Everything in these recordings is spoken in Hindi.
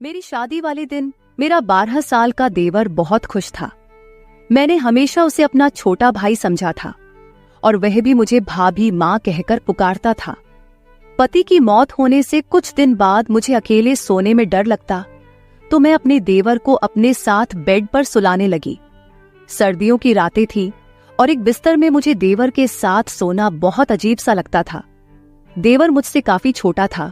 मेरी शादी वाले दिन मेरा 12 साल का देवर बहुत खुश था। मैंने हमेशा उसे अपना छोटा भाई समझा था और वह भी मुझे भाभी माँ कहकर पुकारता था। पति की मौत होने से कुछ दिन बाद मुझे अकेले सोने में डर लगता, तो मैं अपने देवर को अपने साथ बेड पर सुलाने लगी। सर्दियों की रातें थी और एक बिस्तर में मुझे देवर के साथ सोना बहुत अजीब सा लगता था। देवर मुझसे काफी छोटा था।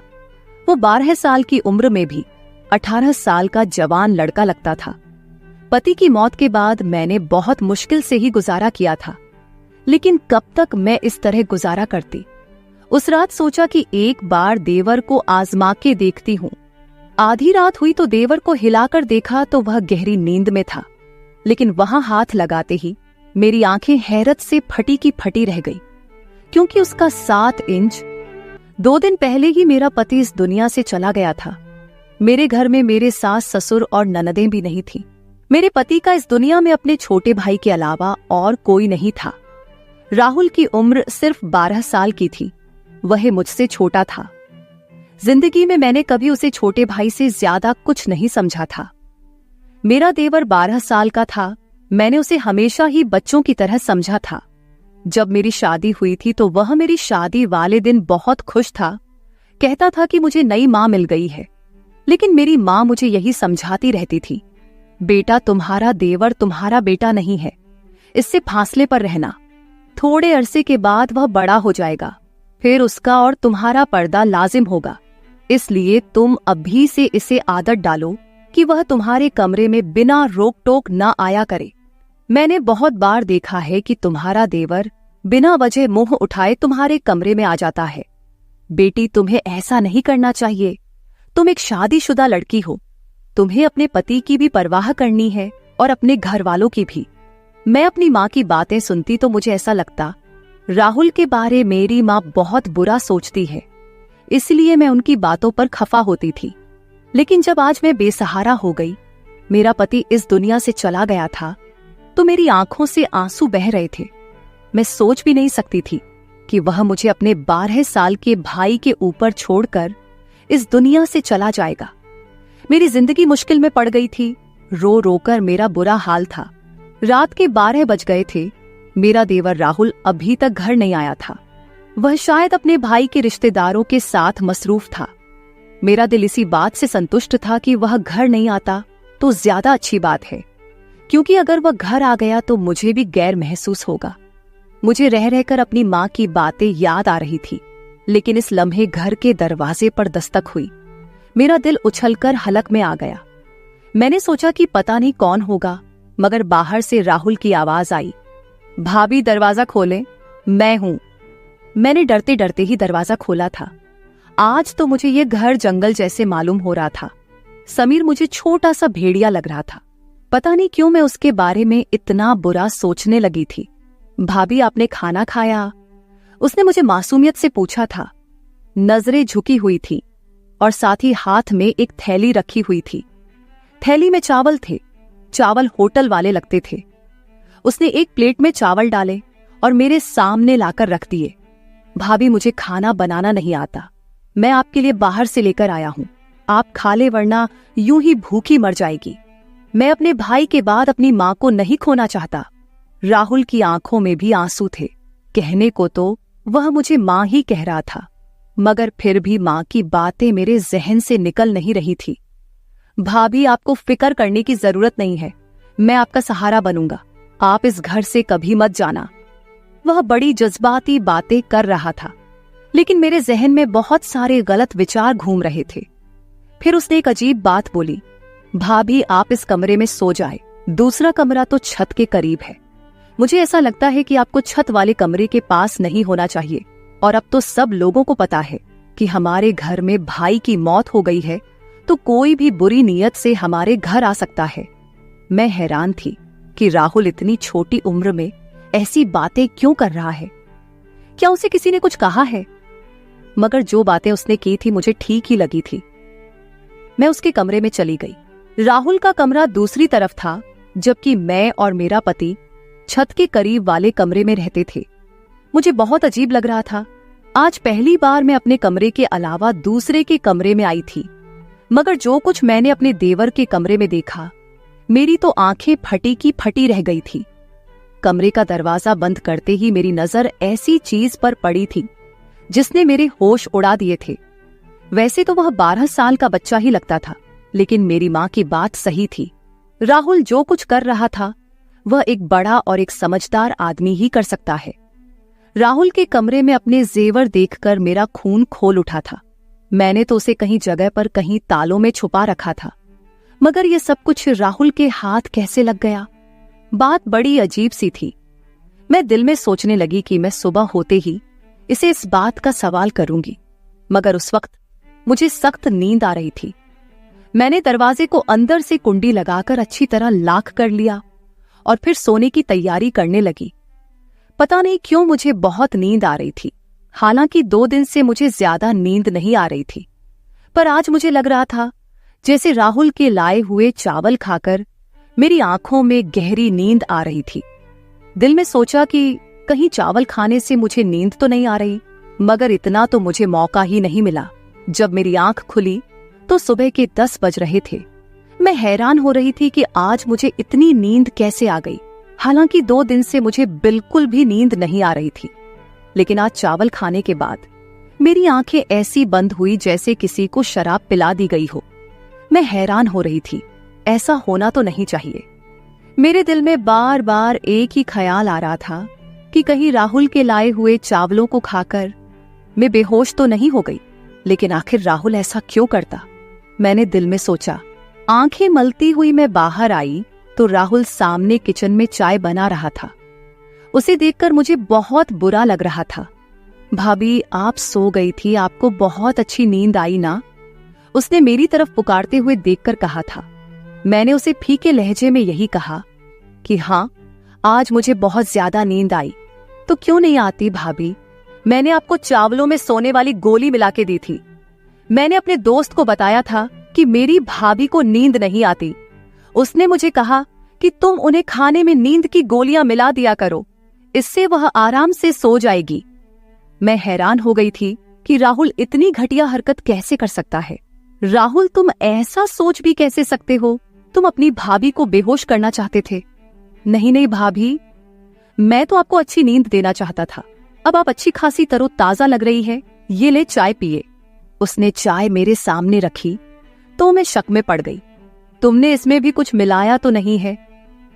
वो 12 साल की उम्र में भी 18 साल का जवान लड़का लगता था। पति की मौत के बाद मैंने बहुत मुश्किल से ही गुजारा किया था, लेकिन कब तक मैं इस तरह गुजारा करती। उस रात सोचा कि एक बार देवर को आजमा के देखती हूँ। आधी रात हुई तो देवर को हिलाकर देखा तो वह गहरी नींद में था, लेकिन वहां हाथ लगाते ही मेरी आंखें हैरत से फटी की फटी रह गई, क्योंकि उसका 7 इंच 2 दिन पहले ही मेरा पति इस दुनिया से चला गया था। मेरे घर में मेरे सास ससुर और ननदें भी नहीं थी। मेरे पति का इस दुनिया में अपने छोटे भाई के अलावा और कोई नहीं था। राहुल की उम्र सिर्फ 12 साल की थी। वह मुझसे छोटा था। जिंदगी में मैंने कभी उसे छोटे भाई से ज्यादा कुछ नहीं समझा था। मेरा देवर 12 साल का था। मैंने उसे हमेशा ही बच्चों की तरह समझा था। जब मेरी शादी हुई थी तो वह मेरी शादी वाले दिन बहुत खुश था। कहता था कि मुझे नई माँ मिल गई है, लेकिन मेरी माँ मुझे यही समझाती रहती थी, बेटा तुम्हारा देवर तुम्हारा बेटा नहीं है, इससे फासले पर रहना। थोड़े अरसे के बाद वह बड़ा हो जाएगा, फिर उसका और तुम्हारा पर्दा लाजिम होगा। इसलिए तुम अभी से इसे आदत डालो कि वह तुम्हारे कमरे में बिना रोक टोक न आया करे। मैंने बहुत बार देखा है कि तुम्हारा देवर बिना वजह मुंह उठाए तुम्हारे कमरे में आ जाता है। बेटी, तुम्हें ऐसा नहीं करना चाहिए। तुम एक शादीशुदा लड़की हो। तुम्हें अपने पति की भी परवाह करनी है और अपने घर वालों की भी। मैं अपनी माँ की बातें सुनती तो मुझे ऐसा लगता, राहुल के बारे मेरी माँ बहुत बुरा सोचती है, इसलिए मैं उनकी बातों पर खफा होती थी। लेकिन जब आज मैं बेसहारा हो गई, मेरा पति इस दुनिया से चला गया था, तो मेरी आंखों से आंसू बह रहे थे। मैं सोच भी नहीं सकती थी कि वह मुझे अपने 12 साल के भाई के ऊपर छोड़कर इस दुनिया से चला जाएगा। मेरी जिंदगी मुश्किल में पड़ गई थी। रो रोकर मेरा बुरा हाल था। रात के 12 बज गए थे। मेरा देवर राहुल अभी तक घर नहीं आया था। वह शायद अपने भाई के रिश्तेदारों के साथ मसरूफ था। मेरा दिल इसी बात से संतुष्ट था कि वह घर नहीं आता तो ज्यादा अच्छी बात है, क्योंकि अगर वह घर आ गया तो मुझे भी गैर महसूस होगा। मुझे रह रहकर अपनी माँ की बातें याद आ रही थी, लेकिन इस लम्हे घर के दरवाजे पर दस्तक हुई। मेरा दिल उछलकर हलक में आ गया। मैंने सोचा कि पता नहीं कौन होगा, मगर बाहर से राहुल की आवाज आई, भाभी दरवाजा खोलें, मैं हूं। मैंने डरते डरते ही दरवाजा खोला था। आज तो मुझे ये घर जंगल जैसे मालूम हो रहा था। समीर मुझे छोटा सा भेड़िया लग रहा था। पता नहीं क्यों मैं उसके बारे में इतना बुरा सोचने लगी थी। भाभी, आपने खाना खाया? उसने मुझे मासूमियत से पूछा था। नजरें झुकी हुई थी और साथ ही हाथ में एक थैली रखी हुई थी। थैली में चावल थे। चावल होटल वाले लगते थे। उसने एक प्लेट में चावल डाले और मेरे सामने लाकर रख दिए। भाभी, मुझे खाना बनाना नहीं आता। मैं आपके लिए बाहर से लेकर आया हूं। आप खा ले, वरना यूं ही भूखी मर जाएगी। मैं अपने भाई के बाद अपनी माँ को नहीं खोना चाहता। राहुल की आंखों में भी आंसू थे। कहने को तो वह मुझे माँ ही कह रहा था, मगर फिर भी माँ की बातें मेरे जहन से निकल नहीं रही थी। भाभी, आपको फिक्र करने की जरूरत नहीं है। मैं आपका सहारा बनूंगा। आप इस घर से कभी मत जाना। वह बड़ी जज्बाती बातें कर रहा था, लेकिन मेरे जहन में बहुत सारे गलत विचार घूम रहे थे। फिर उसने एक अजीब बात बोली, भाभी, आप इस कमरे में सो जाए। दूसरा कमरा तो छत के करीब है। मुझे ऐसा लगता है कि आपको छत वाले कमरे के पास नहीं होना चाहिए। और अब तो सब लोगों को पता है कि हमारे घर में भाई की मौत हो गई है, तो कोई भी बुरी नीयत से हमारे घर आ सकता है। मैं हैरान थी कि राहुल इतनी छोटी उम्र में ऐसी बातें क्यों कर रहा है। क्या उसे किसी ने कुछ कहा है? मगर जो बातें उसने की थी मुझे ठीक ही लगी थी। मैं उसके कमरे में चली गई। राहुल का कमरा दूसरी तरफ था, जबकि मैं और मेरा पति छत के करीब वाले कमरे में रहते थे। मुझे बहुत अजीब लग रहा था। आज पहली बार मैं अपने कमरे के अलावा दूसरे के कमरे में आई थी। मगर जो कुछ मैंने अपने देवर के कमरे में देखा, मेरी तो आंखें फटी की फटी रह गई थी। कमरे का दरवाजा बंद करते ही मेरी नजर ऐसी चीज पर पड़ी थी जिसने मेरे होश उड़ा दिए थे। वैसे तो वह 12 साल का बच्चा ही लगता था, लेकिन मेरी माँ की बात सही थी। राहुल जो कुछ कर रहा था वह एक बड़ा और एक समझदार आदमी ही कर सकता है। राहुल के कमरे में अपने जेवर देखकर मेरा खून खोल उठा था। मैंने तो उसे कहीं जगह पर कहीं तालों में छुपा रखा था, मगर यह सब कुछ राहुल के हाथ कैसे लग गया? बात बड़ी अजीब सी थी। मैं दिल में सोचने लगी कि मैं सुबह होते ही इसे इस बात का सवाल करूंगी, मगर उस वक्त मुझे सख्त नींद आ रही थी। मैंने दरवाजे को अंदर से कुंडी लगाकर अच्छी तरह लॉक कर लिया और फिर सोने की तैयारी करने लगी। पता नहीं क्यों मुझे बहुत नींद आ रही थी। हालांकि 2 दिन से मुझे ज्यादा नींद नहीं आ रही थी, पर आज मुझे लग रहा था जैसे राहुल के लाए हुए चावल खाकर मेरी आंखों में गहरी नींद आ रही थी। दिल में सोचा कि कहीं चावल खाने से मुझे नींद तो नहीं आ रही, मगर इतना तो मुझे मौका ही नहीं मिला। जब मेरी आंख खुली तो सुबह के 10 बज रहे थे। मैं हैरान हो रही थी कि आज मुझे इतनी नींद कैसे आ गई। हालांकि 2 दिन से मुझे बिल्कुल भी नींद नहीं आ रही थी, लेकिन आज चावल खाने के बाद मेरी आंखें ऐसी बंद हुई जैसे किसी को शराब पिला दी गई हो। मैं हैरान हो रही थी, ऐसा होना तो नहीं चाहिए। मेरे दिल में बार बार एक ही ख्याल आ रहा था कि कहीं राहुल के लाए हुए चावलों को खाकर मैं बेहोश तो नहीं हो गई। लेकिन आखिर राहुल ऐसा क्यों करता? मैंने दिल में सोचा। आंखें मलती हुई मैं बाहर आई तो राहुल सामने किचन में चाय बना रहा था। उसे देखकर मुझे बहुत बुरा लग रहा था। भाभी, आप सो गई थी, आपको बहुत अच्छी नींद आई ना? उसने मेरी तरफ पुकारते हुए देखकर कहा था। मैंने उसे फीके लहजे में यही कहा कि हाँ, आज मुझे बहुत ज्यादा नींद आई। तो क्यों नहीं आती भाभी? मैंने आपको चावलों में सोने वाली गोली मिला के दी थी। मैंने अपने दोस्त को बताया था कि मेरी भाभी को नींद नहीं आती। उसने मुझे कहा कि तुम उन्हें खाने में नींद की गोलियां मिला दिया करो, इससे वह आराम से सो जाएगी। मैं हैरान हो गई थी कि राहुल इतनी घटिया हरकत कैसे कर सकता है। राहुल, तुम ऐसा सोच भी कैसे सकते हो? तुम अपनी भाभी को बेहोश करना चाहते थे। नहीं भाभी, मैं तो आपको अच्छी नींद देना चाहता था। अब आप अच्छी खासी तरोताजा लग रही है, ये ले चाय पिए। उसने चाय मेरे सामने रखी तो मैं शक में पड़ गई। तुमने इसमें भी कुछ मिलाया तो नहीं है?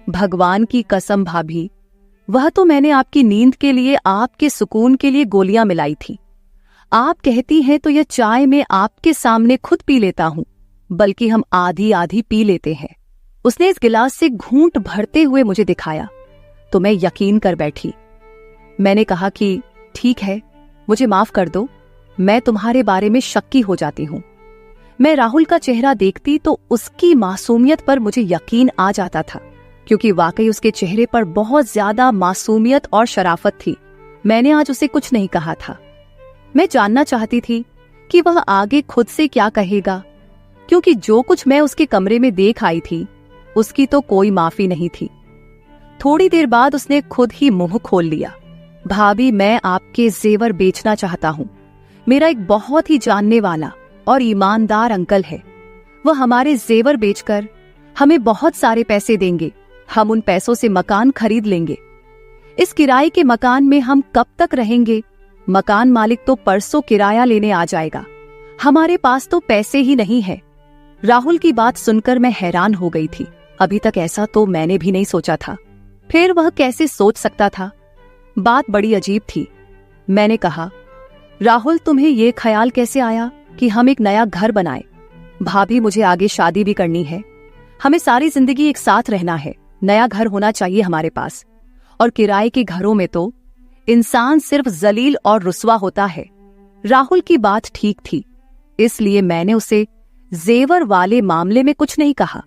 भगवान की कसम भाभी, वह तो मैंने आपकी नींद के लिए, आपके सुकून के लिए गोलियां मिलाई थी। आप कहती हैं तो यह चाय मैं आपके सामने खुद पी लेता हूं, बल्कि हम आधी आधी पी लेते हैं। उसने इस गिलास से घूंट भरते हुए मुझे दिखाया तो मैं यकीन कर बैठी। मैंने कहा कि ठीक है, मुझे माफ कर दो, मैं तुम्हारे बारे में शक्की हो जाती हूं। मैं राहुल का चेहरा देखती तो उसकी मासूमियत पर मुझे यकीन आ जाता था, क्योंकि वाकई उसके चेहरे पर बहुत ज्यादा मासूमियत और शराफत थी। मैंने आज उसे कुछ नहीं कहा था। मैं जानना चाहती थी कि वह आगे खुद से क्या कहेगा, क्योंकि जो कुछ मैं उसके कमरे में देख आई थी उसकी तो कोई माफी नहीं थी। थोड़ी देर बाद उसने खुद ही मुंह खोल लिया। भाभी, मैं आपके जेवर बेचना चाहता हूं। मेरा एक बहुत ही जानने वाला और ईमानदार अंकल है। वह हमारे जेवर बेचकर हमें बहुत सारे पैसे देंगे। हम उन पैसों से मकान खरीद लेंगे। इस किराए के मकान में हम कब तक रहेंगे? मकान मालिक तो परसों किराया लेने आ जाएगा। हमारे पास तो पैसे ही नहीं है। राहुल की बात सुनकर मैं हैरान हो गई थी। अभी तक ऐसा तो मैंने भी नहीं सोचा था। फिर वह कैसे सोच सकता था? बात बड़ी अजीब थी। मैंने कहा, राहुल, तुम्हें यह ख्याल कैसे आया कि हम एक नया घर बनाए? भाभी, मुझे आगे शादी भी करनी है। हमें सारी जिंदगी एक साथ रहना है। नया घर होना चाहिए हमारे पास। और किराए के घरों में तो इंसान सिर्फ जलील और रुस्वा होता है। राहुल की बात ठीक थी, इसलिए मैंने उसे जेवर वाले मामले में कुछ नहीं कहा।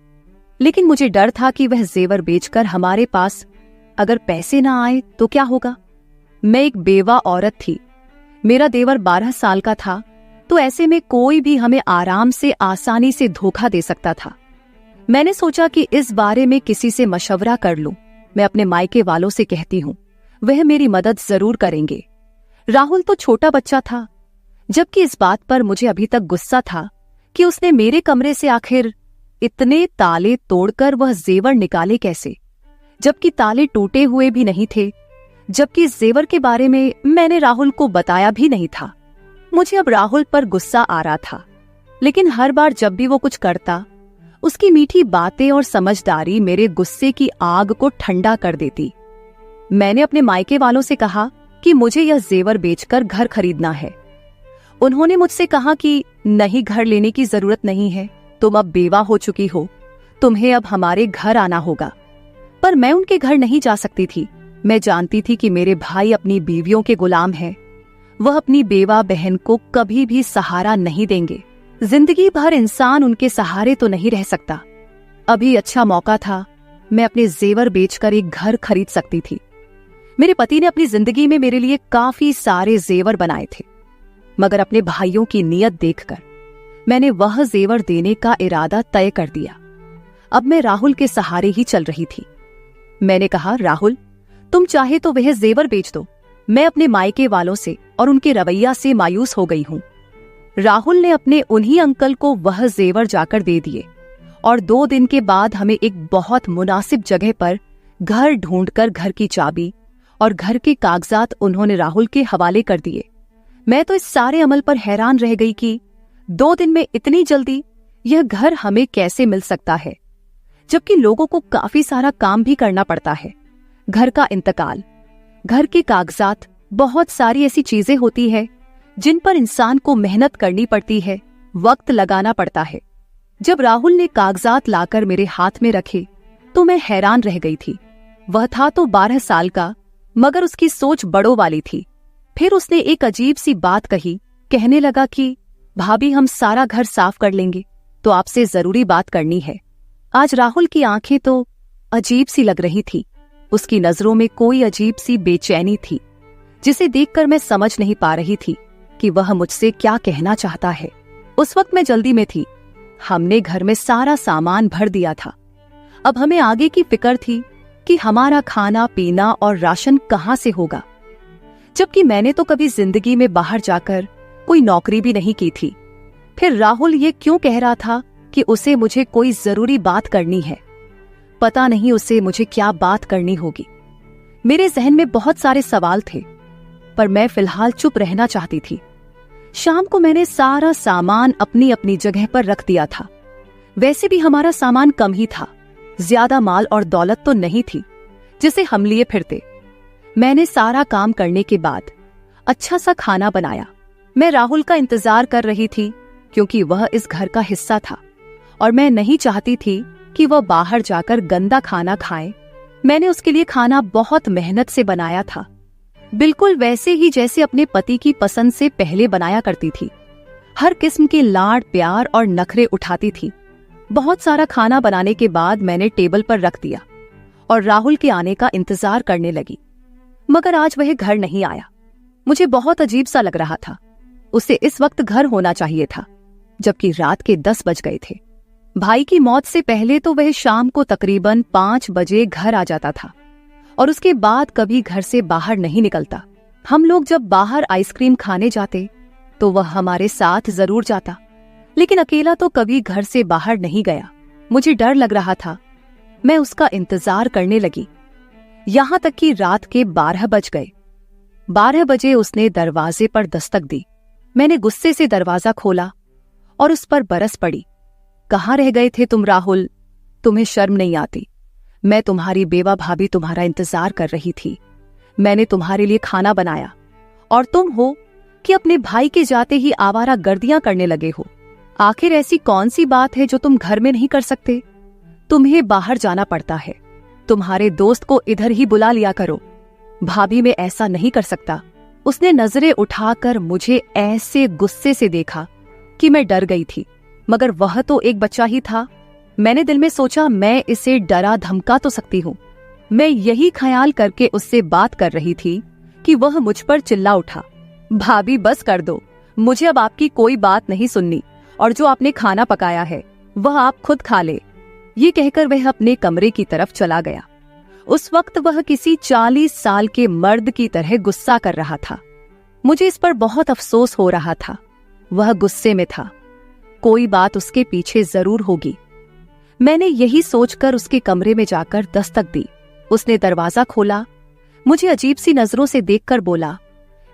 लेकिन मुझे डर था कि वह जेवर बेचकर हमारे पास अगर पैसे ना आए तो क्या होगा। मैं एक बेवा औरत थी। मेरा देवर 12 साल का था, तो ऐसे में कोई भी हमें आराम से, आसानी से धोखा दे सकता था। मैंने सोचा कि इस बारे में किसी से मशवरा कर लूं। मैं अपने मायके वालों से कहती हूं, वह मेरी मदद जरूर करेंगे। राहुल तो छोटा बच्चा था, जबकि इस बात पर मुझे अभी तक गुस्सा था कि उसने मेरे कमरे से आखिर इतने ताले तोड़कर वह जेवर निकाले कैसे, जबकि ताले टूटे हुए भी नहीं थे, जबकि इस जेवर के बारे में मैंने राहुल को बताया भी नहीं था। मुझे अब राहुल पर गुस्सा आ रहा था, लेकिन हर बार जब भी वो कुछ करता, उसकी मीठी बातें और समझदारी मेरे गुस्से की आग को ठंडा कर देती। मैंने अपने मायके वालों से कहा कि मुझे यह जेवर बेचकर घर खरीदना है। उन्होंने मुझसे कहा कि नहीं, घर लेने की जरूरत नहीं है, तुम अब बेवा हो चुकी हो, तुम्हें अब हमारे घर आना होगा। पर मैं उनके घर नहीं जा सकती थी। मैं जानती थी कि मेरे भाई अपनी बीवियों के गुलाम हैं। वह अपनी बेवा बहन को कभी भी सहारा नहीं देंगे। जिंदगी भर इंसान उनके सहारे तो नहीं रह सकता। अभी अच्छा मौका था, मैं अपने जेवर बेचकर एक घर खरीद सकती थी। मेरे पति ने अपनी जिंदगी में मेरे लिए काफी सारे जेवर बनाए थे, मगर अपने भाइयों की नीयत देखकर मैंने वह जेवर देने का इरादा तय कर दिया। अब मैं राहुल के सहारे ही चल रही थी। मैंने कहा, राहुल, तुम चाहे तो वह जेवर बेच दो। मैं अपने मायके वालों से और उनके रवैया से मायूस हो गई हूं। राहुल ने अपने उन्हीं अंकल को वह जेवर जाकर दे दिए और 2 दिन के बाद हमें एक बहुत मुनासिब जगह पर घर ढूंढकर घर की चाबी और घर के कागजात उन्होंने राहुल के हवाले कर दिए। मैं तो इस सारे अमल पर हैरान रह गई कि 2 दिन में इतनी जल्दी यह घर हमें कैसे मिल सकता है, जबकि लोगों को काफी सारा काम भी करना पड़ता है। घर का इंतकाल, घर के कागजात, बहुत सारी ऐसी चीजें होती है जिन पर इंसान को मेहनत करनी पड़ती है, वक्त लगाना पड़ता है। जब राहुल ने कागजात लाकर मेरे हाथ में रखे तो मैं हैरान रह गई थी। वह था तो 12 साल का, मगर उसकी सोच बड़ों वाली थी। फिर उसने एक अजीब सी बात कही। कहने लगा कि भाभी, हम सारा घर साफ कर लेंगे, तो आपसे जरूरी बात करनी है। आज राहुल की आंखें तो अजीब सी लग रही थी। उसकी नजरों में कोई अजीब सी बेचैनी थी, जिसे देखकर मैं समझ नहीं पा रही थी कि वह मुझसे क्या कहना चाहता है। उस वक्त मैं जल्दी में थी। हमने घर में सारा सामान भर दिया था। अब हमें आगे की फिक्र थी कि हमारा खाना पीना और राशन कहां से होगा, जबकि मैंने तो कभी जिंदगी में बाहर जाकर कोई नौकरी भी नहीं की थी। फिर राहुल ये क्यों कह रहा था कि उसे मुझे कोई जरूरी बात करनी है? पता नहीं उसे मुझे क्या बात करनी होगी। मेरे जहन में बहुत सारे सवाल थे, पर मैं फिलहाल चुप रहना चाहती थी। शाम को मैंने सारा सामान अपनी अपनी जगह पर रख दिया था। वैसे भी हमारा सामान कम ही था, ज्यादा माल और दौलत तो नहीं थी जिसे हम लिए फिरते। मैंने सारा काम करने के बाद अच्छा सा खाना बनाया। मैं राहुल का इंतजार कर रही थी, क्योंकि वह इस घर का हिस्सा था और मैं नहीं चाहती थी कि वह बाहर जाकर गंदा खाना खाए। मैंने उसके लिए खाना बहुत मेहनत से बनाया था, बिल्कुल वैसे ही जैसे अपने पति की पसंद से पहले बनाया करती थी। हर किस्म के लाड प्यार और नखरे उठाती थी। बहुत सारा खाना बनाने के बाद मैंने टेबल पर रख दिया और राहुल के आने का इंतजार करने लगी, मगर आज वह घर नहीं आया। मुझे बहुत अजीब सा लग रहा था। उसे इस वक्त घर होना चाहिए था, जबकि रात के 10 बज गए थे। भाई की मौत से पहले तो वह शाम को तकरीबन 5 बजे घर आ जाता था और उसके बाद कभी घर से बाहर नहीं निकलता। हम लोग जब बाहर आइसक्रीम खाने जाते तो वह हमारे साथ जरूर जाता, लेकिन अकेला तो कभी घर से बाहर नहीं गया। मुझे डर लग रहा था। मैं उसका इंतजार करने लगी, यहां तक कि रात के 12 बज गए। 12 बजे उसने दरवाजे पर दस्तक दी। मैंने गुस्से से दरवाजा खोला और उस पर बरस पड़ी। कहाँ रह गए थे तुम राहुल? तुम्हें शर्म नहीं आती? मैं तुम्हारी बेवा भाभी तुम्हारा इंतजार कर रही थी। मैंने तुम्हारे लिए खाना बनाया और तुम हो कि अपने भाई के जाते ही आवारा गर्दियां करने लगे हो। आखिर ऐसी कौन सी बात है जो तुम घर में नहीं कर सकते? तुम्हें बाहर जाना पड़ता है। तुम्हारे दोस्त को इधर ही बुला लिया करो। भाभी मैं ऐसा नहीं कर सकता। उसने नजरें उठाकर मुझे ऐसे गुस्से से देखा कि मैं डर गई थी, मगर वह तो एक बच्चा ही था। मैंने दिल में सोचा, मैं इसे डरा धमका तो सकती हूँ। मैं यही ख्याल करके उससे बात कर रही थी कि वह मुझ पर चिल्ला उठा, भाभी बस कर दो, मुझे अब आपकी कोई बात नहीं सुननी और जो आपने खाना पकाया है वह आप खुद खा ले। ये कहकर वह अपने कमरे की तरफ चला गया। उस वक्त वह किसी 40 साल के मर्द की तरह गुस्सा कर रहा था। मुझे इस पर बहुत अफसोस हो रहा था। वह गुस्से में था। कोई बात उसके पीछे जरूर होगी। मैंने यही सोचकर उसके कमरे में जाकर दस्तक दी। उसने दरवाजा खोला, मुझे अजीब सी नजरों से देखकर बोला,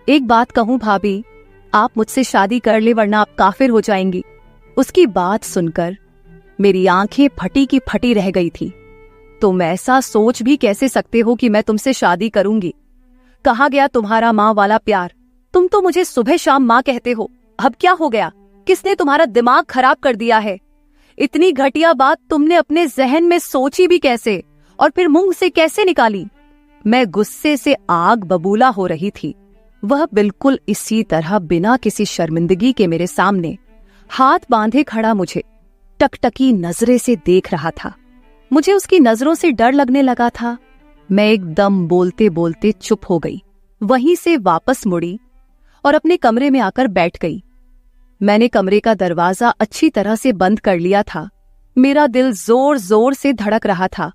एक बात कहूं भाभी, आप मुझसे शादी कर ले वरना आप काफिर हो जाएंगी। उसकी बात सुनकर मेरी आंखें फटी की फटी रह गई थी। तुम ऐसा सोच भी कैसे सकते हो कि मैं तुमसे शादी करूंगी? कहाँ गया तुम्हारा माँ वाला प्यार? तुम तो मुझे सुबह शाम माँ कहते हो। अब क्या हो गया? किसने तुम्हारा दिमाग खराब कर दिया है? इतनी घटिया बात तुमने अपने जहन में सोची भी कैसे और फिर मुंह से कैसे निकाली? मैं गुस्से से आग बबूला हो रही थी। वह बिल्कुल इसी तरह बिना किसी शर्मिंदगी के मेरे सामने हाथ बांधे खड़ा मुझे टकटकी नजरे से देख रहा था। मुझे उसकी नजरों से डर लगने लगा था। मैं एकदम बोलते बोलते चुप हो गई। वहीं से वापस मुड़ी और अपने कमरे में आकर बैठ गई। मैंने कमरे का दरवाजा अच्छी तरह से बंद कर लिया था। मेरा दिल जोर जोर से धड़क रहा था।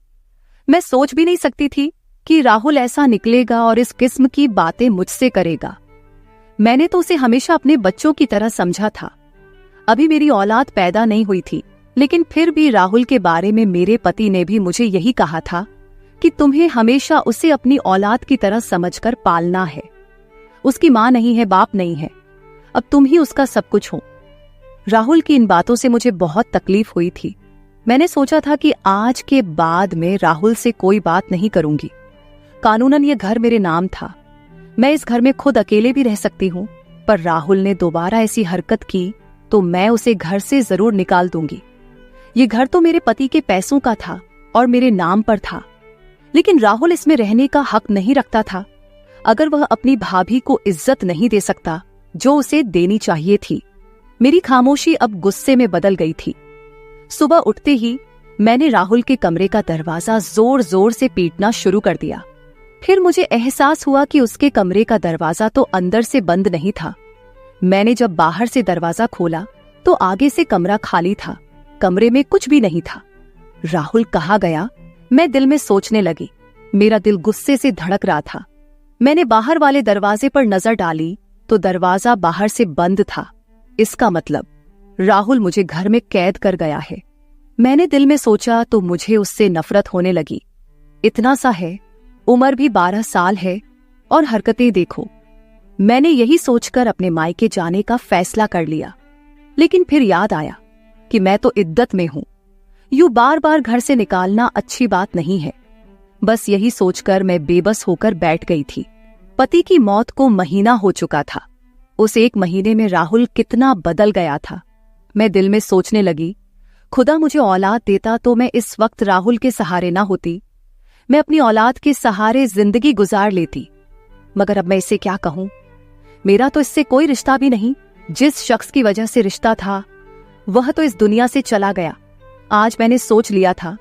मैं सोच भी नहीं सकती थी कि राहुल ऐसा निकलेगा और इस किस्म की बातें मुझसे करेगा। मैंने तो उसे हमेशा अपने बच्चों की तरह समझा था। अभी मेरी औलाद पैदा नहीं हुई थी, लेकिन फिर भी राहुल के बारे में मेरे पति ने भी मुझे यही कहा था कि तुम्हें हमेशा उसे अपनी औलाद की तरह समझकर पालना है। उसकी माँ नहीं है, बाप नहीं है, अब तुम ही उसका सब कुछ हो। राहुल की इन बातों से मुझे बहुत तकलीफ हुई थी। मैंने सोचा था कि आज के बाद में राहुल से कोई बात नहीं करूंगी। कानूनन ये घर मेरे नाम था। मैं इस घर में खुद अकेले भी रह सकती हूँ, पर राहुल ने दोबारा ऐसी हरकत की तो मैं उसे घर से जरूर निकाल दूंगी। ये घर तो मेरे पति के पैसों का था और मेरे नाम पर था, लेकिन राहुल इसमें रहने का हक नहीं रखता था। अगर वह अपनी भाभी को इज्जत नहीं दे सकता जो उसे देनी चाहिए थी। मेरी खामोशी अब गुस्से में बदल गई थी। सुबह उठते ही मैंने राहुल के कमरे का दरवाजा जोर जोर से पीटना शुरू कर दिया। फिर मुझे एहसास हुआ कि उसके कमरे का दरवाजा तो अंदर से बंद नहीं था। मैंने जब बाहर से दरवाजा खोला तो आगे से कमरा खाली था। कमरे में कुछ भी नहीं था। राहुल कहाँ गया? मैं दिल में सोचने लगी। मेरा दिल गुस्से से धड़क रहा था। मैंने बाहर वाले दरवाजे पर नजर डाली तो दरवाजा बाहर से बंद था। इसका मतलब राहुल मुझे घर में कैद कर गया है। मैंने दिल में सोचा तो मुझे उससे नफरत होने लगी। इतना सा है, उम्र भी 12 साल है और हरकतें देखो। मैंने यही सोचकर अपने मायके जाने का फैसला कर लिया, लेकिन फिर याद आया कि मैं तो इद्दत में हूं। यूं बार बार घर से निकालना अच्छी बात नहीं है। बस यही सोचकर मैं बेबस होकर बैठ गई थी। पति की मौत को महीना हो चुका था। उस एक महीने में राहुल कितना बदल गया था। मैं दिल में सोचने लगी, खुदा मुझे औलाद देता तो मैं इस वक्त राहुल के सहारे ना होती। मैं अपनी औलाद के सहारे जिंदगी गुजार लेती। मगर अब मैं इसे क्या कहूं? मेरा तो इससे कोई रिश्ता भी नहीं। जिस शख्स की वजह से रिश्ता था वह तो इस दुनिया से चला गया। आज मैंने सोच लिया था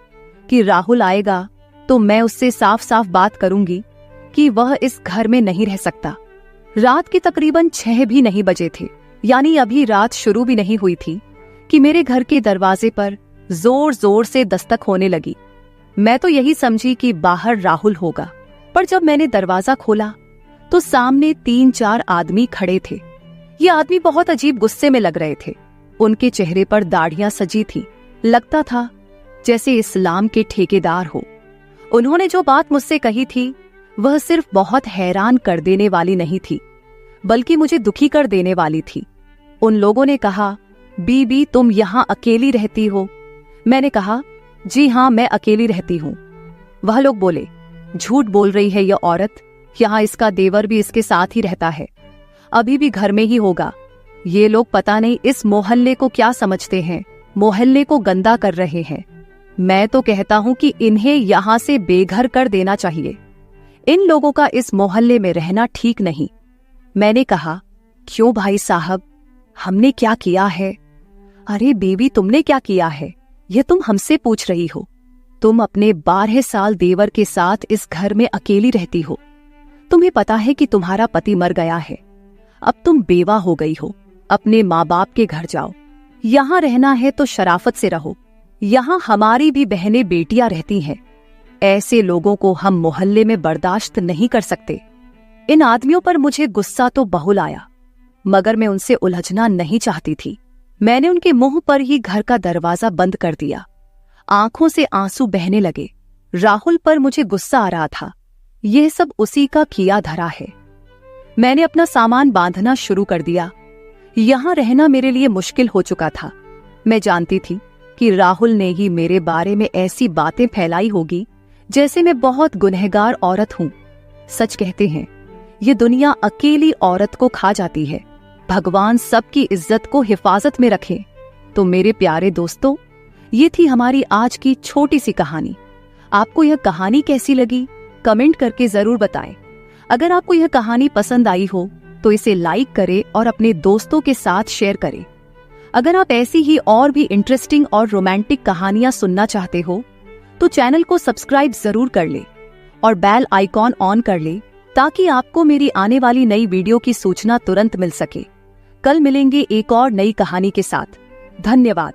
कि राहुल आएगा तो मैं उससे साफ साफ बात करूंगी कि वह इस घर में नहीं रह सकता। रात के तकरीबन 6 भी नहीं बजे थे, यानी अभी रात शुरू भी नहीं हुई थी कि मेरे घर के दरवाजे पर जोर जोर से दस्तक होने लगी। मैं तो यही समझी कि बाहर राहुल होगा, पर जब मैंने दरवाजा खोला तो सामने 3-4 आदमी खड़े थे। ये आदमी बहुत अजीब गुस्से में लग रहे थे। उनके चेहरे पर दाढ़ियां सजी थी। लगता था जैसे इस्लाम के ठेकेदार हो। उन्होंने जो बात मुझसे कही थी वह सिर्फ बहुत हैरान कर देने वाली नहीं थी, बल्कि मुझे दुखी कर देने वाली थी। उन लोगों ने कहा, बीबी तुम यहाँ अकेली रहती हो? मैंने कहा, जी हाँ मैं अकेली रहती हूँ। वह लोग बोले, झूठ बोल रही है यह औरत, यहाँ इसका देवर भी इसके साथ ही रहता है, अभी भी घर में ही होगा। ये लोग पता नहीं इस मोहल्ले को क्या समझते हैं, मोहल्ले को गंदा कर रहे हैं। मैं तो कहता हूँ कि इन्हें यहाँ से बेघर कर देना चाहिए। इन लोगों का इस मोहल्ले में रहना ठीक नहीं। मैंने कहा, क्यों भाई साहब, हमने क्या किया है? अरे बेबी तुमने क्या किया है ये तुम हमसे पूछ रही हो? तुम अपने 12 साल देवर के साथ इस घर में अकेली रहती हो। तुम्हें पता है कि तुम्हारा पति मर गया है। अब तुम बेवा हो गई हो। अपने माँ बाप के घर जाओ। यहाँ रहना है तो शराफत से रहो। यहाँ हमारी भी बहनें बेटियां रहती हैं। ऐसे लोगों को हम मोहल्ले में बर्दाश्त नहीं कर सकते। इन आदमियों पर मुझे गुस्सा तो बहुल आया, मगर मैं उनसे उलझना नहीं चाहती थी। मैंने उनके मुंह पर ही घर का दरवाजा बंद कर दिया। आंखों से आंसू बहने लगे। राहुल पर मुझे गुस्सा आ रहा था। यह सब उसी का किया धरा है। मैंने अपना सामान बांधना शुरू कर दिया। यहां रहना मेरे लिए मुश्किल हो चुका था। मैं जानती थी कि राहुल ने ही मेरे बारे में ऐसी बातें फैलाई होगी जैसे मैं बहुत गुनहगार औरत हूं। सच कहते हैं, ये दुनिया अकेली औरत को खा जाती है। भगवान सबकी इज्जत को हिफाजत में रखे। तो मेरे प्यारे दोस्तों, ये थी हमारी आज की छोटी सी कहानी। आपको यह कहानी कैसी लगी कमेंट करके जरूर बताएं। अगर आपको यह कहानी पसंद आई हो तो इसे लाइक करें और अपने दोस्तों के साथ शेयर करें। अगर आप ऐसी ही और भी इंटरेस्टिंग और रोमांटिक कहानियां सुनना चाहते हो तो चैनल को सब्सक्राइब जरूर कर ले और बेल आइकॉन ऑन कर ले ताकि आपको मेरी आने वाली नई वीडियो की सूचना तुरंत मिल सके। कल मिलेंगे एक और नई कहानी के साथ। धन्यवाद।